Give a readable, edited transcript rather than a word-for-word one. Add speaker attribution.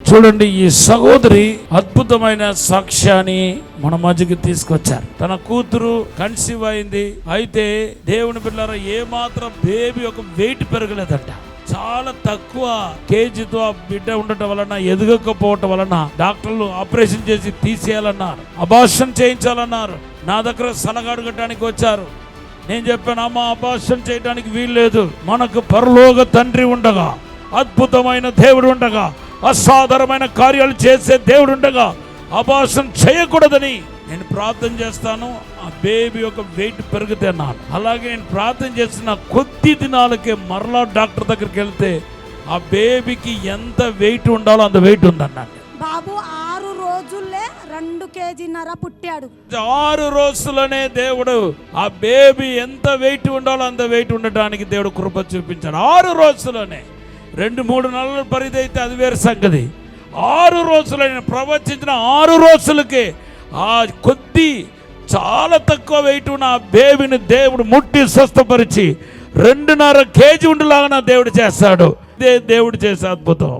Speaker 1: చూడండి, ఈ సహోదరి అద్భుతమైన సాక్ష్యాన్ని మన మధ్యకి తీసుకొచ్చారు. తన కూతురు కన్సీవ్ అయింది. అయితే దేవుని పిల్లల ఏమాత్రం బేబీ ఒక వెయిట్ పెరగలేదంట. చాలా తక్కువ కేజీతో ఆ బిడ్డ ఉండటం వలన, ఎదగకపోవటం వలన డాక్టర్లు ఆపరేషన్ చేసి తీసేయాలన్నారు, అబార్షన్ చేయించాలన్నారు. నా దగ్గర సలహా అడగటానికి వచ్చారు. నేను చెప్పాను, అమ్మ అబార్షన్ చేయడానికి వీల్లేదు. మనకు పరలోక తండ్రి ఉండగా, అద్భుతమైన దేవుడు ఉండగా, అసాధారణమైన కార్యాలు చేసే దేవుడు ఉండగా అబార్షన్ చేయకూడదని నేను ప్రార్థన చేస్తాను. ఆ బేబీ ఒక వెయిట్ పెరిగితే అన్నాను. అలాగే నేను ప్రార్థన చేసిన కొద్ది దినాలకే మరలా డాక్టర్ దగ్గరికి వెళ్తే ఆ బేబీకి ఎంత వెయిట్ ఉండాలో అంత వెయిట్ ఉందన్నాను.
Speaker 2: బాబు 6 రోజుల్లో 2.5 కేజీలు పుట్టాడు.
Speaker 1: 6 రోజులనే దేవుడు ఆ బేబీ ఎంత వెయిట్ ఉండాలో అంత వెయిట్ ఉండటానికి దేవుడు కృప చూపించాడు. 6 రోజులనే. 2-3 నెలల పరిధి అయితే అది వేరే సంగతి. 6 రోజులు నేను ప్రవచించిన 6 రోజులకే ఆ కొద్ది చాలా తక్కువ వెయిట్ ఉన్న ఆ బేబీని దేవుడు ముట్టి స్వస్థపరిచి 2.5 కేజీ ఉండేలాగా దేవుడు చేస్తాడు. ఇదే దేవుడు చేసే అద్భుతం.